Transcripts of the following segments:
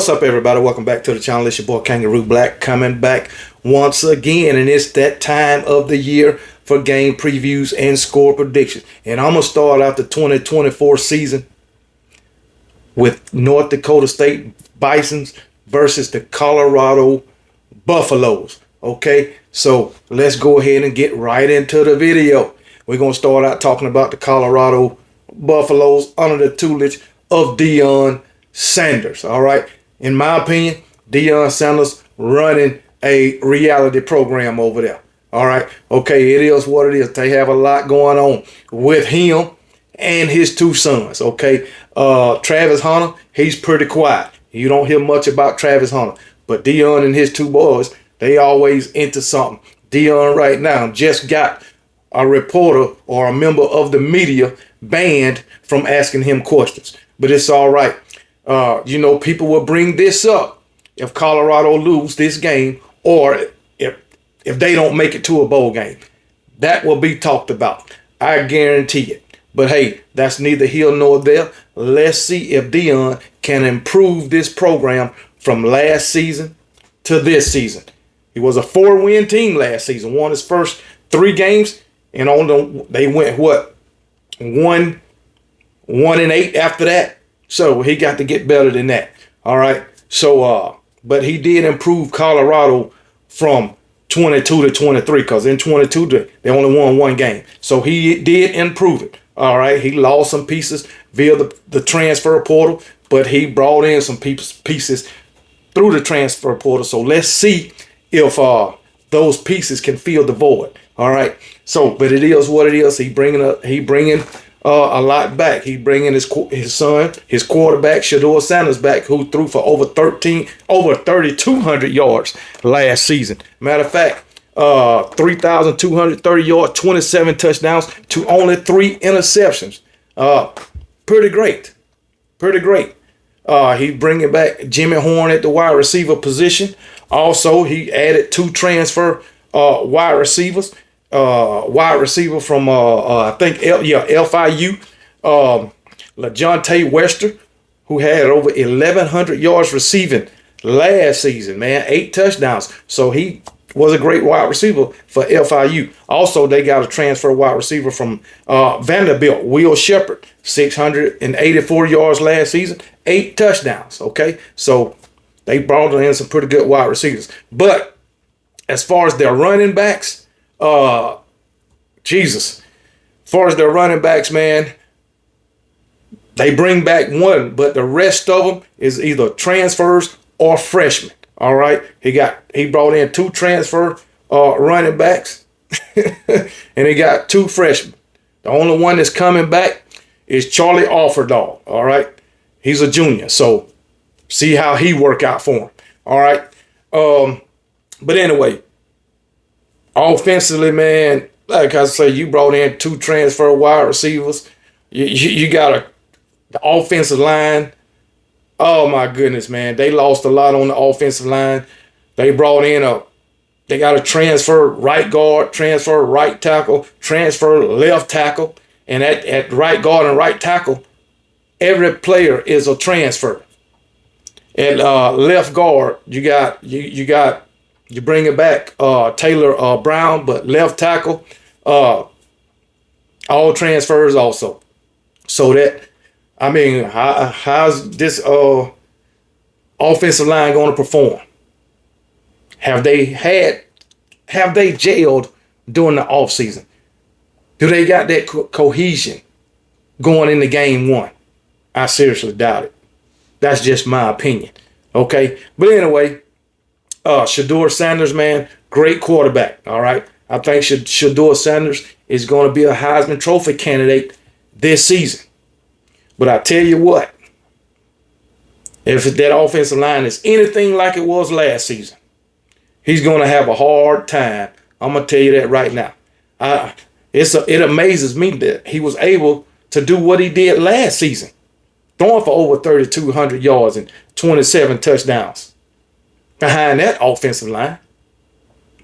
What's up, everybody? Welcome back to the channel. It's your boy Kangaroo Black coming back once again, and it's that time of the year for game previews and score predictions. And I'm gonna start out the 2024 season with North Dakota State Bisons versus the Colorado Buffaloes. Okay, so let's go ahead and get right into the video. We're gonna start out talking about the Colorado Buffaloes under the tutelage of Deion Sanders. All right, in my opinion, Deion Sanders running a reality program over there. All right, okay, it is what it is. They have a lot going on with him and his two sons. Okay, Travis Hunter, he's pretty quiet. You don't hear much about Travis Hunter, but Deion and his two boys, they always into something. Deion right now just got a reporter or a member of the media banned from asking him questions, but it's all right. You know, people will bring this up if Colorado lose this game, or if they don't make it to a bowl game. That will be talked about. I guarantee it. But hey, that's neither here nor there. Let's see if Deion can improve this program from last season to this season. He was a 4-win team last season. Won his first 3 games, and they went what? 1-8 after that. So he got to get better than that. All right. So, but he did improve Colorado from 22 to 23, because in 22 they only won 1 game. So he did improve it. All right. He lost some pieces via the transfer portal, but he brought in some pieces through the transfer portal. So let's see if those pieces can fill the void. All right. So, but it is what it is. He bringing a lot back. He bringing his son, his quarterback, Shedeur Sanders, back, who threw for over 3,200 yards last season. Matter of fact, 3,230 yards, 27 touchdowns to only 3 interceptions. Pretty great. Pretty great. He bringing back Jimmy Horn at the wide receiver position. Also, he added 2 transfer wide receivers. Wide receiver from I think FIU, LaJohntay Wester, who had over 1,100 yards receiving last season, man, 8 touchdowns. So he was a great wide receiver for FIU. Also, they got a transfer wide receiver from Vanderbilt, Will Shepherd, 684 yards last season, 8 touchdowns. Okay, so they brought in some pretty good wide receivers. But as far as their running backs, as far as their running backs, man, they bring back 1, but the rest of them is either transfers or freshmen. All right, he brought in 2 transfer running backs, and he got 2 freshmen. The only one that's coming back is Charlie Offerdahl. All right, he's a junior, so see how he work out for him. All right, but anyway. Offensively, man, like I say, you brought in 2 transfer wide receivers. You got the offensive line. Oh my goodness, man, they lost a lot on the offensive line. They brought in they got a transfer right guard, transfer right tackle, transfer left tackle, and at right guard and right tackle, every player is a transfer. And left guard, you bring it back, Taylor Brown, but left tackle, all transfers also. So that, I mean, how's this offensive line going to perform? Have they gelled during the offseason? Do they got that cohesion going into game 1? I seriously doubt it. That's just my opinion. Okay, but anyway. Shedeur Sanders, man, great quarterback. All right. I think Shedeur Sanders is going to be a Heisman Trophy candidate this season. But I tell you what, if that offensive line is anything like it was last season, he's going to have a hard time. I'm going to tell you that right now. It amazes me that he was able to do what he did last season, throwing for over 3,200 yards and 27 touchdowns. Behind that offensive line.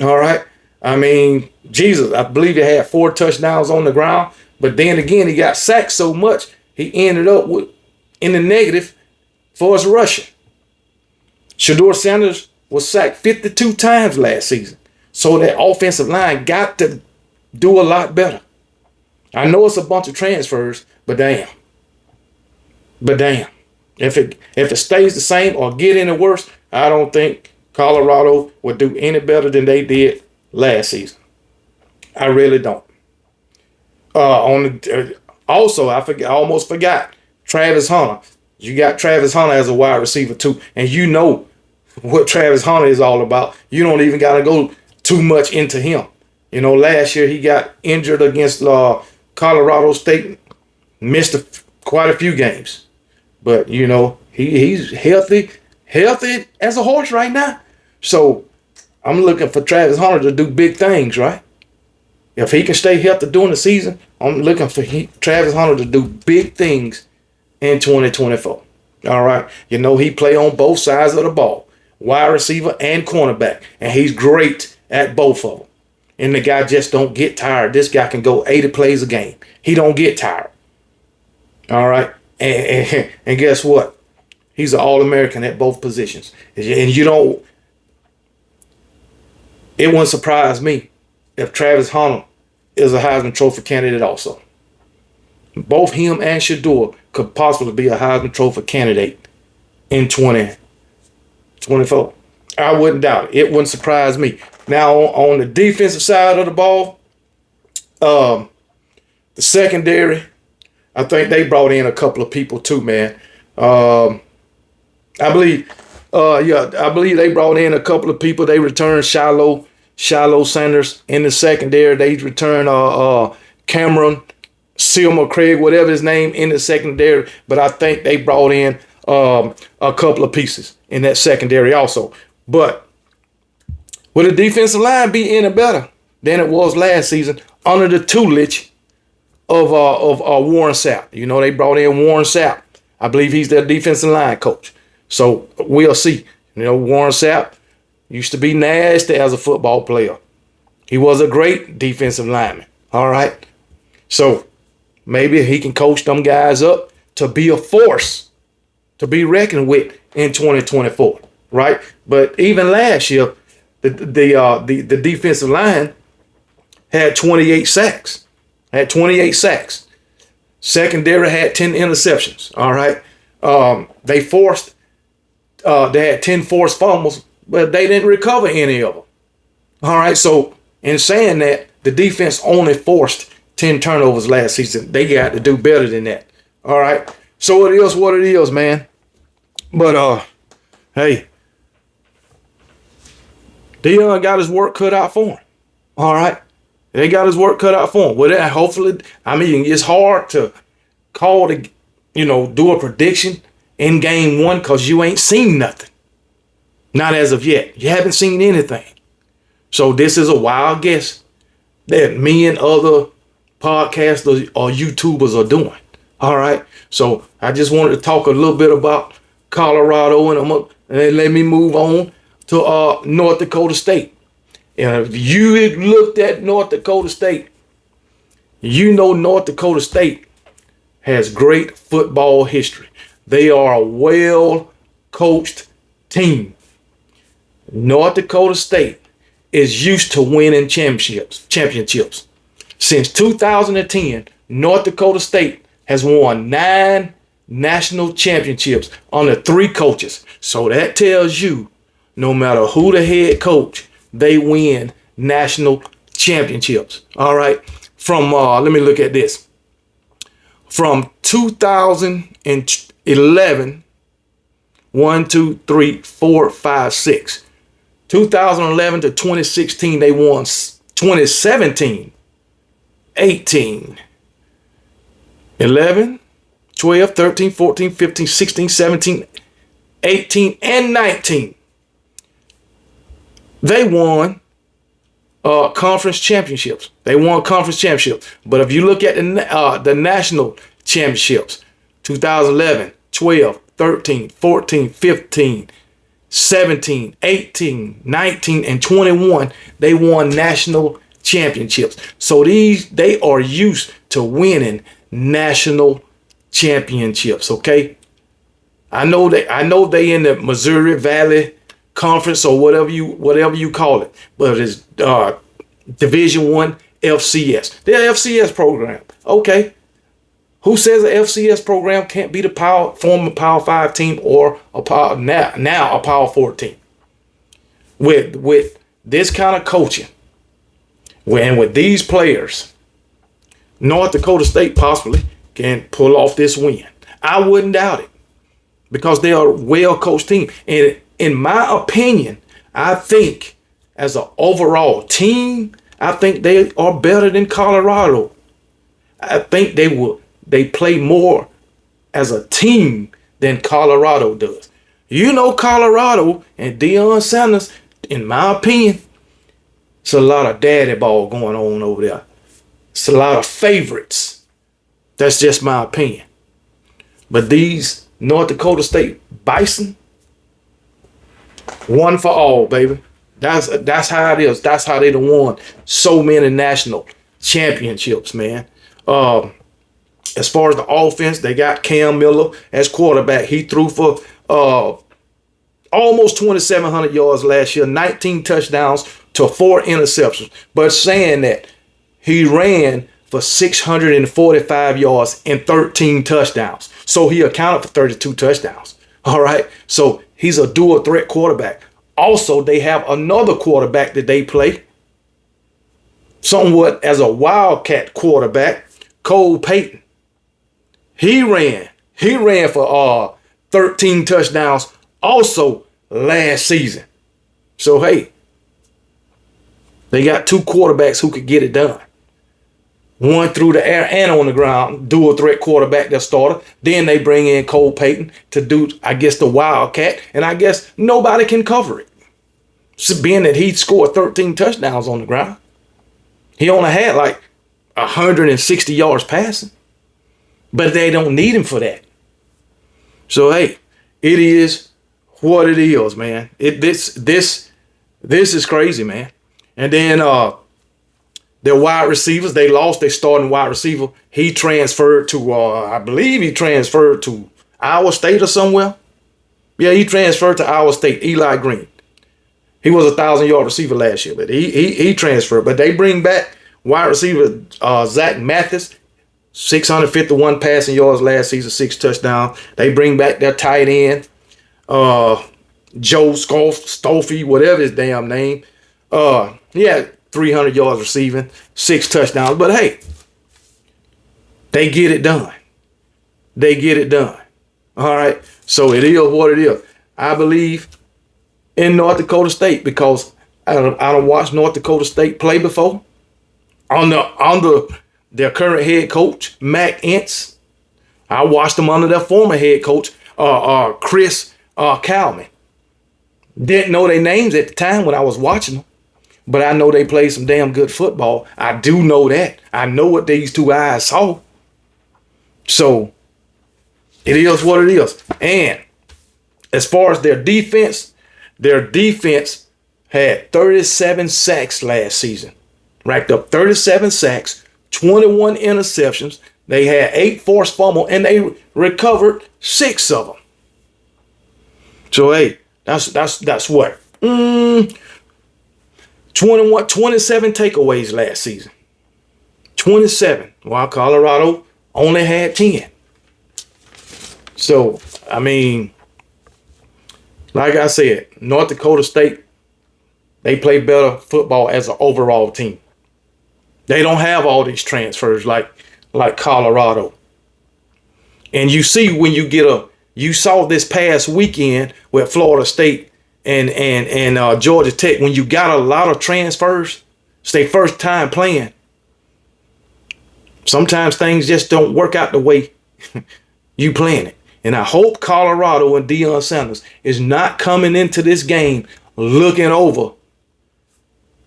All right. I mean, I believe he had 4 touchdowns on the ground, but then again, he got sacked so much, he ended up in the negative for his rushing. Shedeur Sanders was sacked 52 times last season. So that offensive line got to do a lot better. I know it's a bunch of transfers, but damn. But damn. If it stays the same or get any worse, I don't think Colorado would do any better than they did last season. I really don't. Also, I almost forgot Travis Hunter. You got Travis Hunter as a wide receiver too, and you know what Travis Hunter is all about. You don't even got to go too much into him. You know, last year he got injured against Colorado State, missed quite a few games, but you know he's healthy as a horse right now. So I'm looking for Travis Hunter to do big things, right? If he can stay healthy during the season, I'm looking for Travis Hunter to do big things in 2024. All right. You know, he play on both sides of the ball, wide receiver and cornerback, and he's great at both of them. And the guy just don't get tired. This guy can go 80 plays a game. He don't get tired. All right. And guess what? He's an All-American at both positions. And it wouldn't surprise me if Travis Hunter is a Heisman Trophy candidate also. Both him and Shedeur could possibly be a Heisman Trophy candidate in 2024. I wouldn't doubt it. It wouldn't surprise me. Now, on the defensive side of the ball, the secondary, I think they brought in a couple of people too, man. I believe they brought in a couple of people. They returned Shiloh Sanders in the secondary. They returned Cameron Silmer Craig, whatever his name, in the secondary. But I think they brought in a couple of pieces in that secondary also. But will the defensive line be any better than it was last season under the tutelage of Warren Sapp? You know, they brought in Warren Sapp. I believe he's their defensive line coach. So we'll see. You know, Warren Sapp used to be nasty as a football player. He was a great defensive lineman. All right. So maybe he can coach them guys up to be a force to be reckoned with in 2024. Right. But even last year, the defensive line had 28 sacks. Secondary had 10 interceptions. All right. They had 10 forced fumbles, but they didn't recover any of them. All right. So in saying that, the defense only forced 10 turnovers last season. They got to do better than that. All right. So it is what it is, man. But hey, Deion got his work cut out for him. All right. They got his work cut out for him. Well, hopefully, I mean, it's hard to do a prediction in game one because you ain't seen nothing. Not as of yet. You haven't seen anything. So this is a wild guess that me and other podcasters or YouTubers are doing. All right. So I just wanted to talk a little bit about Colorado, and let me move on to North Dakota State. And if you looked at North Dakota State, you know North Dakota State has great football history. They are a well-coached team. North Dakota State is used to winning championships. Since 2010, North Dakota State has won 9 national championships under 3 coaches. So that tells you no matter who the head coach, they win national championships. All right. From let me look at this. From 2011, 1, 2, 3, 4, 5, 6. 2011 to 2016, they won 2017, 18, 11, 12, 13, 14, 15, 16, 17, 18, and 19. They won conference championships. But if you look at the national championships, 2011, 12, 13, 14, 15, 17, 18, 19, and 21, they won national championships. So they are used to winning national championships, okay? I know they in the Missouri Valley Conference or whatever you call it, but it's Division I FCS. They're FCS program. Okay. Who says an FCS program can't be the former Power 5 team or now a Power 4 team? With this kind of coaching, and with these players, North Dakota State possibly can pull off this win. I wouldn't doubt it because they are a well-coached team. And in my opinion, I think as an overall team, I think they are better than Colorado. I think they play more as a team than Colorado does. You know, Colorado and Deion Sanders, in my opinion, it's a lot of daddy ball going on over there. It's a lot of favorites. That's just my opinion. But these North Dakota State Bison, one for all, baby. That's how it is. That's how they done won so many national championships, man. As far as the offense, they got Cam Miller as quarterback. He threw for almost 2,700 yards last year, 19 touchdowns to 4 interceptions. But saying that, he ran for 645 yards and 13 touchdowns. So he accounted for 32 touchdowns. All right. So he's a dual threat quarterback. Also, they have another quarterback that they play somewhat as a wildcat quarterback, Cole Payton. He ran for 13 touchdowns also last season. So, hey, they got two quarterbacks who could get it done. One through the air and on the ground, dual threat quarterback that starter. Then they bring in Cole Payton to do, I guess, the wildcat. And I guess nobody can cover it. So being that he scored 13 touchdowns on the ground. He only had like 160 yards passing. But they don't need him for that. So, hey, it is what it is, man. This is crazy, man. And then their wide receivers, they lost their starting wide receiver. He transferred to, I believe he transferred to Iowa State or somewhere. Yeah, he transferred to Iowa State, Eli Green. He was a 1,000-yard receiver last year, but he transferred. But they bring back wide receiver Zach Mathis, 651 passing yards last season, 6 touchdowns. They bring back their tight end, Joe Stolfi, whatever his damn name. He had 300 yards receiving, 6 touchdowns. But hey, they get it done. They get it done. All right. So it is what it is. I believe in North Dakota State because I don't watch North Dakota State play before. Under their current head coach, Mac Entz. I watched them under their former head coach, Chris Kalman. Didn't know their names at the time when I was watching them. But I know they played some damn good football. I do know that. I know what these two eyes saw. So, it is what it is. And as far as their defense had 37 sacks last season. Racked up 37 sacks, 21 interceptions. They had 8 forced fumbles, and they recovered 6 of them. So, hey, that's what? 27 takeaways last season. 27, while Colorado only had 10. So, I mean, like I said, North Dakota State, they play better football as an overall team. They don't have all these transfers like Colorado. And you see when you saw this past weekend with Florida State and Georgia Tech, when you got a lot of transfers, it's their first time playing. Sometimes things just don't work out the way you plan it. And I hope Colorado and Deion Sanders is not coming into this game looking over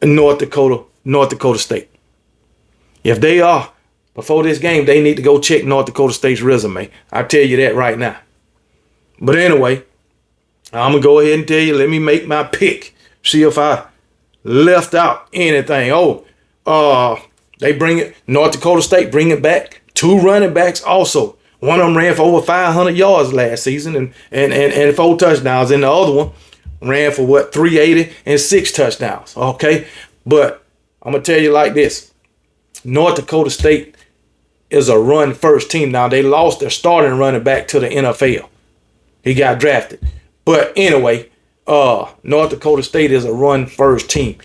North Dakota State. If they are, before this game, they need to go check North Dakota State's resume. I tell you that right now. But anyway, I'm going to go ahead and tell you, let me make my pick. See if I left out anything. They bring it, North Dakota State bring it back. 2 running backs also. One of them ran for over 500 yards last season and 4 touchdowns. And the other one ran for 380 and 6 touchdowns. Okay. But I'm going to tell you like this. North Dakota State is a run first team. Now they lost their starting running back to the NFL. He got drafted. But anyway, North Dakota State is a run first team.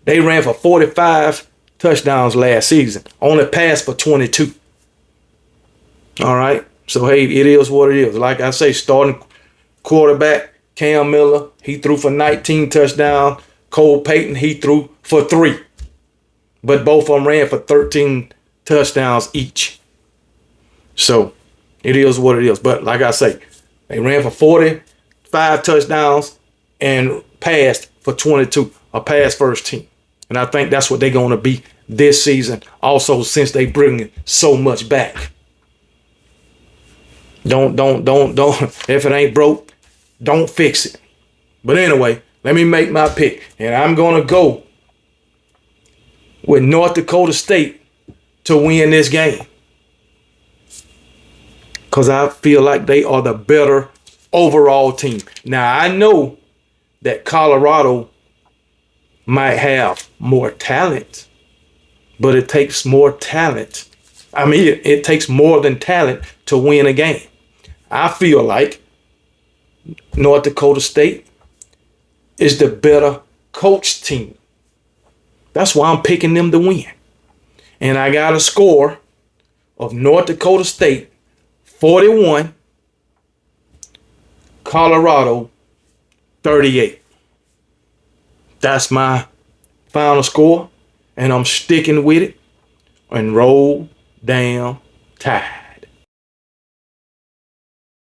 They ran for 45 touchdowns last season. Only passed for 22. All right. So, hey, it is what it is. Like I say, starting quarterback, Cam Miller, he threw for 19 touchdowns. Cole Payton, he threw for 3. But both of them ran for 13 touchdowns each. So, it is what it is. But like I say, they ran for 45 touchdowns and passed for 22. A pass first team. And I think that's what they're going to be this season. Also, since they bring so much back. Don't. If it ain't broke, don't fix it. But anyway, let me make my pick. And I'm going to go with North Dakota State to win this game. Because I feel like they are the better overall team. Now, I know that Colorado might have more talent, but it takes more talent. I mean, it takes more than talent to win a game. I feel like North Dakota State is the better coach team. That's why I'm picking them to win. And I got a score of North Dakota State 41, Colorado 38. That's my final score, and I'm sticking with it. And roll down tide.